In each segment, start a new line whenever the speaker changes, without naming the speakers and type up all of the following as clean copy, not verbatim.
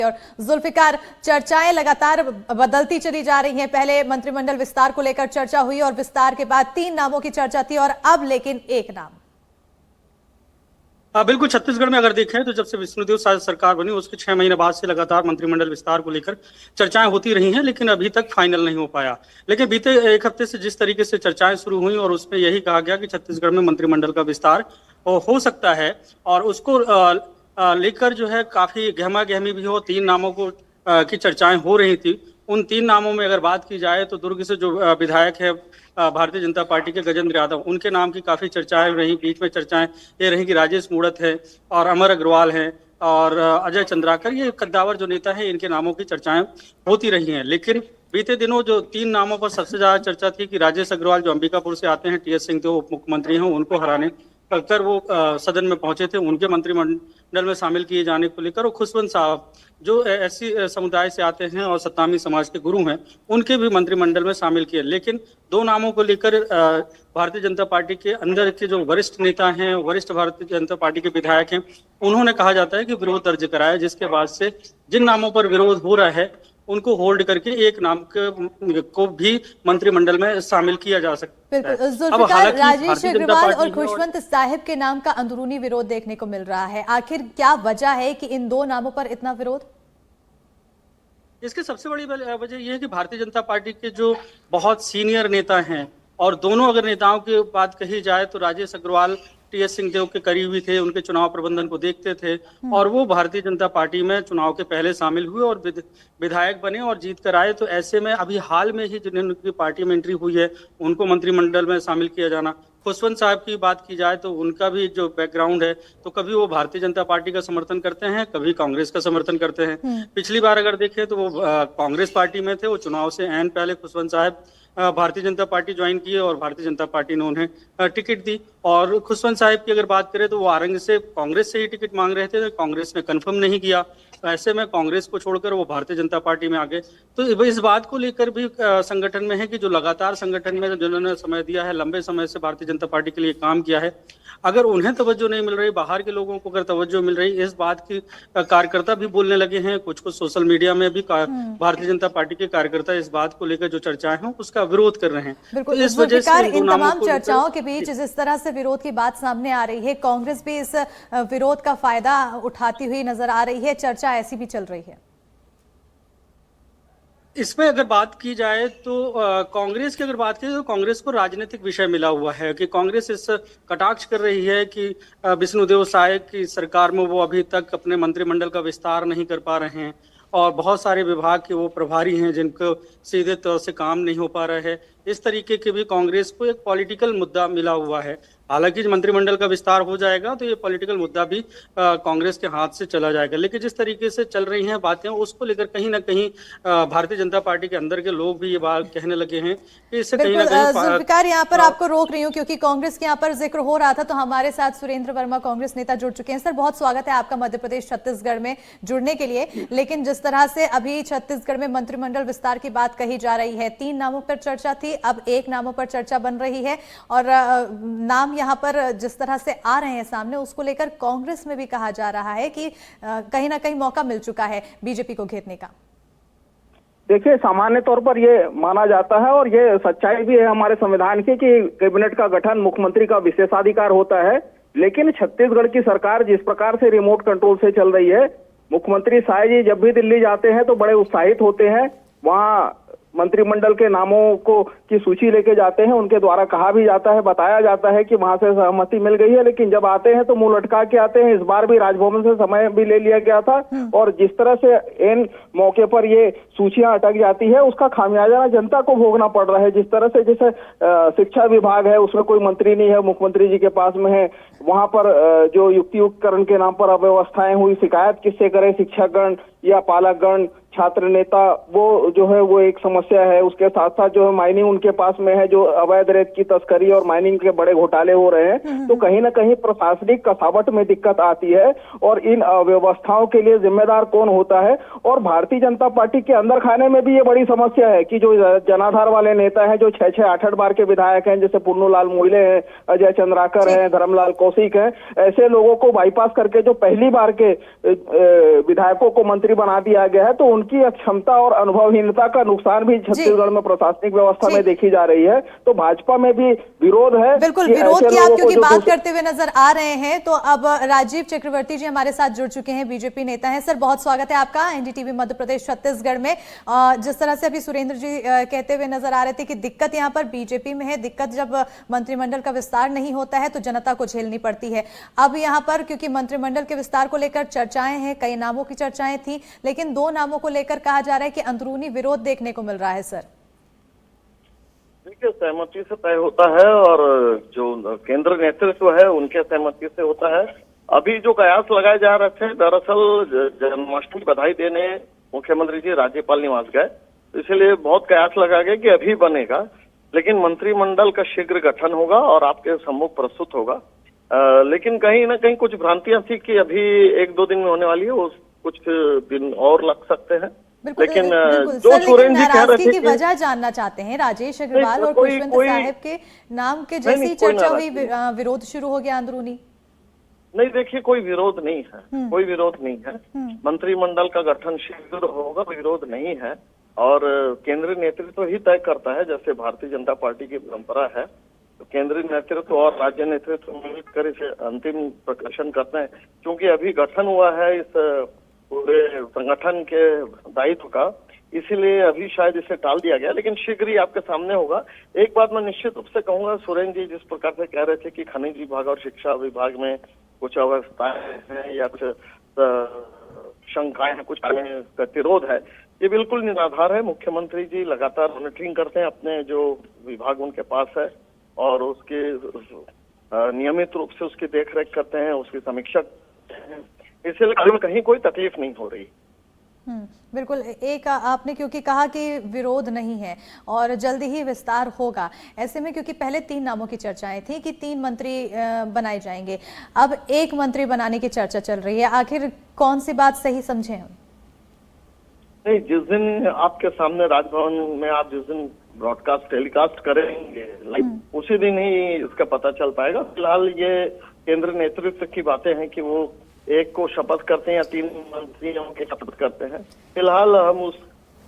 और जुल्फिकार, चर्चाएं लगातार बदलती चली जा रही हैं। पहले मंत्रिमंडल विस्तार को लेकर चर्चा हुई और विस्तार के बाद 3 नामों की चर्चा थी और अब लेकिन एक नाम।
बिल्कुल। छत्तीसगढ़ में अगर देखें तो जब से विष्णुदेव साय सरकार बनी उसके 6 महीने बाद से लगातार मंत्रिमंडल विस्तार को लेकर चर्चाएं होती रही हैं, लेकिन अभी तक फाइनल नहीं हो पाया। लेकिन बीते एक हफ्ते से जिस तरीके से चर्चाएं शुरू हुई और उसमें यही कहा गया कि छत्तीसगढ़ में मंत्रिमंडल का विस्तार हो सकता है और उसको लेकर जो है काफी गहमा गहमी भी हो। 3 नामों को की चर्चाएं हो रही थी। उन 3 नामों में अगर बात की जाए तो दुर्ग से जो विधायक है भारतीय जनता पार्टी के गजेंद्र यादव, उनके नाम की काफी चर्चाएं रही। बीच में चर्चाएं ये रही कि राजेश मूणत है और अमर अग्रवाल हैं और अजय चंद्राकर, ये कद्दावर जो नेता है, इनके नामों की चर्चाएं होती रही हैं। लेकिन बीते दिनों जो 3 नामों पर सबसे ज्यादा चर्चा थी कि राजेश अग्रवाल जो अंबिकापुर से आते हैं, टीएस सिंहदेव उप मुख्यमंत्री हैं, उनको हराने कर वो सदन में पहुंचे थे, उनके मंत्रिमंडल में शामिल किए जाने को लेकर, और खुशवंत साहब जो एससी समुदाय से आते हैं और सत्तामी समाज के गुरु हैं, उनके भी मंत्रिमंडल में शामिल किए। लेकिन 2 नामों को लेकर भारतीय जनता पार्टी के अंदर के जो वरिष्ठ नेता हैं, वरिष्ठ भारतीय जनता पार्टी के विधायक हैं, उन्होंने कहा जाता है कि विरोध दर्ज कराया, जिसके बाद से जिन नामों पर विरोध हो रहा है उनको होल्ड करके एक नाम को भी मंत्रिमंडल में शामिल किया जा सकता है।
बिल्कुल। जुल्फिकार, राजेश अग्रवाल और खुशवंत साहिब के नाम का अंदरूनी विरोध देखने को मिल रहा है। आखिर क्या वजह है कि इन 2 नामों पर इतना विरोध?
इसकी सबसे बड़ी वजह यह है कि भारतीय जनता पार्टी के जो बहुत सीनियर नेता हैं, और दोनों अगर नेताओं की बात कही जाए तो राजेश अग्रवाल टीएस सिंहदेव के करीबी थे, उनके चुनाव प्रबंधन को देखते थे और वो भारतीय जनता पार्टी में चुनाव के पहले शामिल हुए और विधायक बने और जीत कर आए। तो ऐसे में अभी हाल में ही जिनकी पार्टी में एंट्री हुई है उनको मंत्रिमंडल में शामिल किया जाना। खुशवंत साहब की बात की जाए तो उनका भी जो बैकग्राउंड है, तो कभी वो भारतीय जनता पार्टी का समर्थन करते हैं, कभी कांग्रेस का समर्थन करते हैं। पिछली बार अगर देखें तो वो कांग्रेस पार्टी में थे, वो चुनाव से ऐन पहले खुशवंत साहब भारतीय जनता पार्टी ज्वाइन किए और भारतीय जनता पार्टी ने उन्हें टिकट दी। और खुशवंत साहब की अगर बात करें तो वो आरंग से कांग्रेस से ही टिकट मांग रहे थे, तो कांग्रेस ने कंफर्म नहीं किया। ऐसे में कांग्रेस को छोड़कर वो भारतीय जनता पार्टी में आ गए। तो इस बात को लेकर भी संगठन में है कि जो लगातार संगठन में जिन्होंने समय दिया है, लंबे समय से भारतीय जनता पार्टी के लिए काम किया है, अगर उन्हें तवज्जो नहीं मिल रही, बाहर के लोगों को अगर तवज्जो मिल रही, इस बात की कार्यकर्ता भी बोलने लगे हैं। कुछ सोशल मीडिया में भी भारतीय जनता पार्टी के कार्यकर्ता इस बात को लेकर जो चर्चाएं हैं उसका विरोध कर रहे हैं।
बिल्कुल। तो इस वजह से इन तमाम चर्चाओं के बीच जिस तरह से विरोध की बात सामने आ रही है, कांग्रेस भी इस विरोध का फायदा उठाती हुई नजर आ रही है, चर्चा ऐसी भी चल रही है।
इसमें अगर बात की जाए तो कांग्रेस की अगर बात की तो कांग्रेस को राजनीतिक विषय मिला हुआ है कि कांग्रेस इस कटाक्ष कर रही है कि विष्णुदेव साय की सरकार में वो अभी तक अपने मंत्रिमंडल का विस्तार नहीं कर पा रहे हैं और बहुत सारे विभाग के वो प्रभारी हैं जिनको सीधे तौर से काम नहीं हो पा रहा है। इस तरीके के भी कांग्रेस को एक पॉलिटिकल मुद्दा मिला हुआ है। हालांकि मंत्रिमंडल का विस्तार हो जाएगा तो ये पॉलिटिकल मुद्दा भी कांग्रेस के हाथ से चला जाएगा। लेकिन जिस तरीके से चल रही हैं बातें, उसको लेकर कहीं ना कहीं भारतीय जनता पार्टी के अंदर के लोग भी ये बात कहने लगे हैं कि इससे कहीं ना कहीं।
जुल्फिकार, यहाँ पर आपको रोक रही हूँ क्योंकि कांग्रेस के यहाँ पर जिक्र हो रहा था, तो हमारे साथ सुरेंद्र वर्मा कांग्रेस नेता जुड़ चुके हैं। सर, बहुत स्वागत है आपका मध्य प्रदेश छत्तीसगढ़ में जुड़ने के लिए। लेकिन जिस तरह से अभी छत्तीसगढ़ में मंत्रिमंडल विस्तार की बात कही जा रही है, 3 नामों पर चर्चा थी, अब 1 नामों पर चर्चा बन रही है और नाम यहाँ पर जिस तरह से आ रहे हैं सामने, उसको लेकर कांग्रेस में भी कहा जा रहा है कि कहीं ना कहीं मौका मिल चुका है बीजेपी को घेरने का।
देखिए, सामान्य तौर पर ये माना जाता है और ये सच्चाई भी है हमारे संविधान की कि कैबिनेट का गठन मुख्यमंत्री का विशेषाधिकार होता है। लेकिन छत्तीसगढ़ की सरकार जिस प्रकार से रिमोट कंट्रोल से चल रही है, मुख्यमंत्री साय जी जब भी दिल्ली जाते हैं तो बड़े उत्साहित होते हैं, वहाँ मंत्रिमंडल के नामों को की सूची लेके जाते हैं, उनके द्वारा कहा भी जाता है, बताया जाता है कि वहां से सहमति मिल गई है। लेकिन जब आते हैं तो मुंह लटका के आते हैं। इस बार भी राजभवन से समय भी ले लिया गया था और जिस तरह से इन मौके पर ये सूचियां अटक जाती है, उसका खामियाजा जनता को भोगना पड़ रहा है। जिस तरह से जैसे शिक्षा विभाग है, उसमें कोई मंत्री नहीं है, मुख्यमंत्री जी के पास में है, वहां पर जो युक्तियुक्तकरण के नाम पर अव्यवस्थाएं हुई, शिकायत किससे करे, शिक्षकगण या पालकगण छात्र नेता, वो जो है वो एक समस्या है। उसके साथ साथ जो है माइनिंग उनके पास में है, जो अवैध रेत की तस्करी और माइनिंग के बड़े घोटाले हो रहे हैं। तो कहीं ना कहीं प्रशासनिक कसावट में दिक्कत आती है और इन अव्यवस्थाओं के लिए जिम्मेदार कौन होता है। और भारतीय जनता पार्टी के अंदर खाने में भी ये बड़ी समस्या है कि जो जनाधार वाले नेता हैं, जो 6-6, 8-8 बार के विधायक हैं, जैसे पुन्नूलाल मोइले हैं, अजय चंद्राकर हैं, धर्मलाल कौशिक हैं, ऐसे लोगों को बाईपास करके जो पहली बार के विधायकों को मंत्री बना दिया गया है, तो उनकी अक्षमता और अनुभवहीनता का नुकसान भी छत्तीसगढ़ में प्रशासनिक व्यवस्था में देखी जा रही है। तो भाजपा में भी विरोध है।
बिल्कुल विरोध की आप क्योंकि बात करते हुए नजर आ रहे हैं, तो अब राजीव चक्रवर्ती जी हमारे साथ जुड़ चुके हैं, बीजेपी नेता हैं। सर बहुत स्वागत है आपका एनडीटीवी मध्य प्रदेश छत्तीसगढ़ में। जिस तरह से अभी सुरेंद्र जी कहते हुए नजर आ रहे थे कि दिक्कत यहाँ पर बीजेपी में है, दिक्कत जब मंत्रिमंडल का विस्तार नहीं होता है तो जनता को झेलनी पड़ती है। अब यहाँ पर क्योंकि मंत्रिमंडल के विस्तार को लेकर चर्चाएं हैं, कई नामों की चर्चाएं थी, लेकिन 2 नामों को लेकर कहा जा रहा है कि अंदरूनी विरोध देखने को मिल रहा है। सर
देखिए, सहमति से तय होता है और जो केंद्र नेतृत्व है उनके सहमति से होता है। अभी जो कयास लगाए जा रहे थे, दरअसल जन्माष्टमी बधाई देने मुख्यमंत्री जी राज्यपाल निवास गए, इसलिए बहुत कयास लगा गया कि अभी बनेगा, लेकिन मंत्रिमंडल का शीघ्र गठन होगा और आपके सम्मुख प्रस्तुत होगा। लेकिन कहीं ना कहीं कुछ भ्रांतियां थी कि अभी 1-2 दिन में होने वाली है, वो कुछ दिन और लग सकते हैं। लेकिन जो सुरेंद्र जी कह रहे थे
की वजह जानना चाहते हैं, राजेश अग्रवाल और खुशवंत साहब के नाम के जैसी चर्चा हुई, विरोध शुरू हो गया अंदरूनी।
नहीं, देखिए कोई विरोध नहीं है, कोई विरोध नहीं है। मंत्रिमंडल का गठन शीघ्र होगा, विरोध नहीं है और केंद्रीय नेतृत्व ही तय करता है। जैसे भारतीय जनता पार्टी की परंपरा है, तो केंद्रीय नेतृत्व और राज्य नेतृत्व मिलकर इसे अंतिम प्रकाशन करते हैं। क्योंकि अभी गठन हुआ है इस पूरे संगठन के दायित्व का, इसीलिए अभी शायद इसे टाल दिया गया, लेकिन शीघ्र ही आपके सामने होगा। एक बात मैं निश्चित रूप से कहूंगा, सुरेंद्र जी जिस प्रकार से कह रहे थे कि खनिज विभाग और शिक्षा विभाग में कुछ अवस्थाएं हैं या कुछ शंकाएं हैं, कुछ गतिरोध है, ये बिल्कुल निराधार है। मुख्यमंत्री जी लगातार मॉनिटरिंग करते हैं अपने जो विभाग उनके पास है और उसके नियमित रूप से उसकी देखरेख करते हैं, उसकी समीक्षा, इसलिए कहीं कोई तकलीफ नहीं हो रही।
बिल्कुल। एक आपने क्योंकि कहा कि विरोध नहीं है और जल्दी ही विस्तार होगा, ऐसे में क्योंकि पहले 3 नामों की चर्चाएं थी कि 3 मंत्री बनाए जाएंगे, अब 1 मंत्री बनाने की चर्चा चल रही है, आखिर कौन सी बात सही समझे हम?
नहीं, जिस दिन आपके सामने राजभवन में आप जिस दिन ब्रॉडकास्ट टेलीकास्ट करेंगे लाइव, उसी दिन ही इसका पता चल पाएगा। फिलहाल ये केंद्र नेतृत्व की बातें हैं कि वो 1 को शपथ करते हैं या 3 मंत्रियों के शपथ करते हैं। फिलहाल हम उस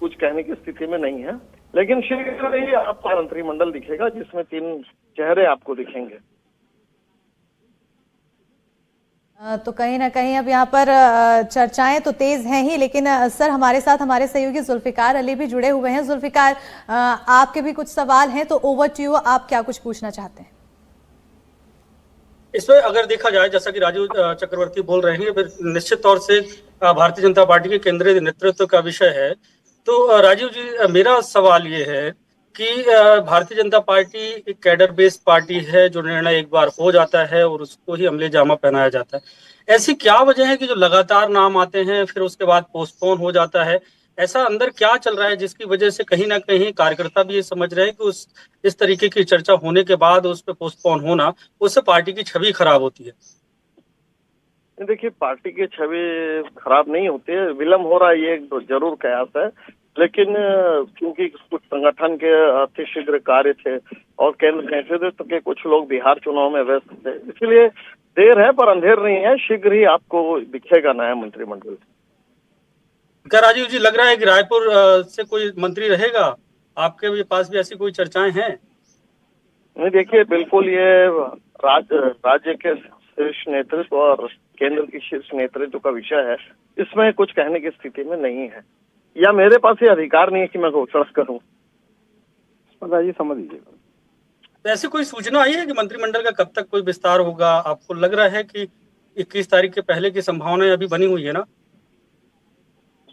कुछ कहने की स्थिति में नहीं है, लेकिन शीघ्र ही आपका मंत्रिमंडल दिखेगा जिसमें 3 चेहरे आपको दिखेंगे।
तो कहीं ना कहीं अब यहाँ पर चर्चाएं तो तेज हैं ही, लेकिन सर हमारे साथ हमारे सहयोगी जुल्फिकार अली भी जुड़े हुए हैं। जुल्फिकार, आपके भी कुछ सवाल हैं, तो ओवर टू यू, आप क्या कुछ पूछना चाहते हैं?
इसमें अगर देखा जाए, जैसा कि राजीव चक्रवर्ती बोल रहे हैं, फिर निश्चित तौर से भारतीय जनता पार्टी के केंद्रीय नेतृत्व का विषय है। तो राजीव जी, मेरा सवाल ये है कि भारतीय जनता पार्टी एक कैडर बेस्ड पार्टी है, जो निर्णय एक बार हो जाता है और उसको ही अमले जामा पहनाया जाता है। ऐसी क्या वजह है कि जो लगातार नाम आते हैं फिर उसके बाद पोस्टपोन हो जाता है? ऐसा अंदर क्या चल रहा है जिसकी वजह से कहीं ना कहीं कार्यकर्ता भी ये समझ रहे हैं कि इस तरीके की चर्चा होने के बाद उस पर पोस्टपोन होना, उससे पार्टी की छवि खराब होती है?
देखिए, पार्टी की छवि खराब नहीं होती है, विलम्ब हो रहा है ये जरूर कयास है, लेकिन क्योंकि कुछ संगठन के अतिशीघ्र कार्य थे और केंद्र नेतृत्व के कुछ लोग बिहार चुनाव में व्यस्त थे, इसलिए देर है पर अंधेर नहीं है। शीघ्र ही आपको दिखेगा नया मंत्रिमंडल।
क्या राजीव जी लग रहा है कि रायपुर से कोई मंत्री रहेगा? आपके पास भी ऐसी कोई चर्चाएं हैं?
नहीं, देखिए बिल्कुल ये राज्य के शीर्ष नेतृत्व और केंद्र की शीर्ष नेतृत्व का विषय है, इसमें कुछ कहने की स्थिति में नहीं है, या मेरे पास ये अधिकार नहीं है कि मैं घोषणा करूं।
जी समझ लीजिएगा।
तो ऐसी कोई सूचना आई है कि मंत्रिमंडल का कब तक कोई विस्तार होगा? आपको लग रहा है कि 21 तारीख के पहले की संभावनाएं अभी बनी हुई है ना?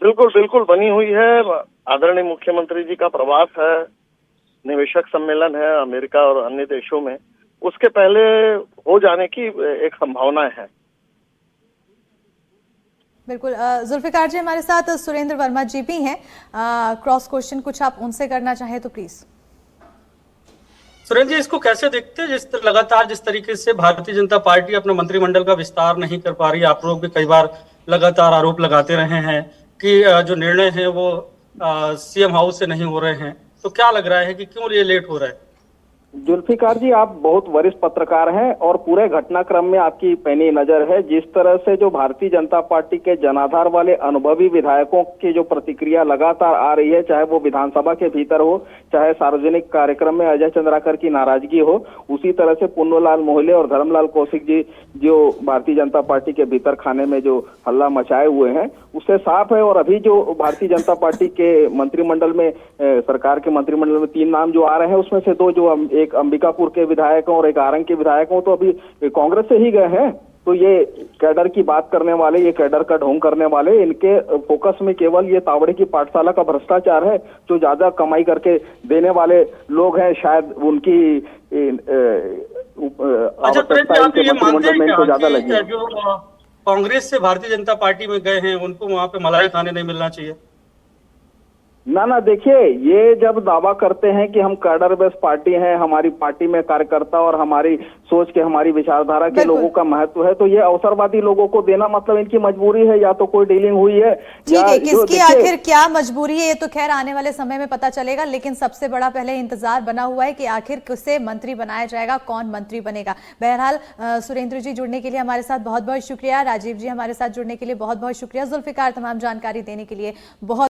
बिल्कुल बिल्कुल बनी हुई है। आदरणीय मुख्यमंत्री जी का प्रवास है, निवेशक सम्मेलन है अमेरिका और अन्य देशों में, उसके पहले हो जाने की एक संभावना है।
बिल्कुल। जुल्फिकार जी हमारे साथ सुरेंद्र वर्मा जी भी हैं। क्रॉस क्वेश्चन कुछ आप उनसे करना चाहें तो प्लीज।
सुरेंद्र जी, इसको कैसे देखते हैं लगातार जिस तरीके से भारतीय जनता पार्टी अपना मंत्रिमंडल का विस्तार नहीं कर पा रही। आप लोग भी कई बार लगातार आरोप लगाते रहे हैं कि जो निर्णय है वो सीएम हाउस से नहीं हो रहे हैं, तो क्या लग रहा है कि क्यों ये लेट हो रहा है?
जुल्फिकार जी, आप बहुत वरिष्ठ पत्रकार हैं और पूरे घटनाक्रम में आपकी पैनी नजर है। जिस तरह से जो भारतीय जनता पार्टी के जनाधार वाले अनुभवी विधायकों की जो प्रतिक्रिया लगातार आ रही है, चाहे वो विधानसभा के भीतर हो, चाहे सार्वजनिक कार्यक्रम में अजय चंद्राकर की नाराजगी हो, उसी तरह से पुन्नूलाल मोहले और धर्मलाल कौशिक जी जो भारतीय जनता पार्टी के भीतर खाने में जो हल्ला मचाए हुए हैं, उससे साफ है। और अभी जो भारतीय जनता पार्टी के मंत्रिमंडल में सरकार के मंत्रिमंडल में 3 नाम जो आ रहे हैं, उसमें से 2 जो एक अंबिकापुर के विधायक और एक आरंग के विधायक हो, तो अभी कांग्रेस से ही गए हैं। तो ये कैडर की बात करने वाले, ये कैडर का ढोंग करने वाले, इनके फोकस में केवल ये तावड़े की पाठशाला का भ्रष्टाचार है। जो ज्यादा कमाई करके देने वाले लोग हैं, शायद उनकी
अच्छा, आप ये मानते हैं
इनको ज्यादा लगी है।
जो कांग्रेस से भारतीय जनता पार्टी में गए हैं उनको वहां पे मलाई खाने नहीं मिलना चाहिए?
ना देखिए, ये जब दावा करते हैं कि हम कैडर बेस्ड पार्टी हैं, हमारी पार्टी में कार्यकर्ता और हमारी सोच के, हमारी विचारधारा के लोगों का महत्व है, तो ये अवसरवादी लोगों को देना मतलब इनकी मजबूरी है, या तो कोई डीलिंग हुई है।
ठीक है, किसकी आखिर क्या मजबूरी है ये तो खैर आने वाले समय में पता चलेगा, लेकिन सबसे बड़ा पहले इंतजार बना हुआ है कि आखिर किसे मंत्री बनाया जाएगा, कौन मंत्री बनेगा। बहरहाल सुरेंद्र जी जुड़ने के लिए हमारे साथ बहुत बहुत शुक्रिया। राजीव जी हमारे साथ जुड़ने के लिए बहुत बहुत शुक्रिया। जुल्फिकार तमाम जानकारी देने के लिए बहुत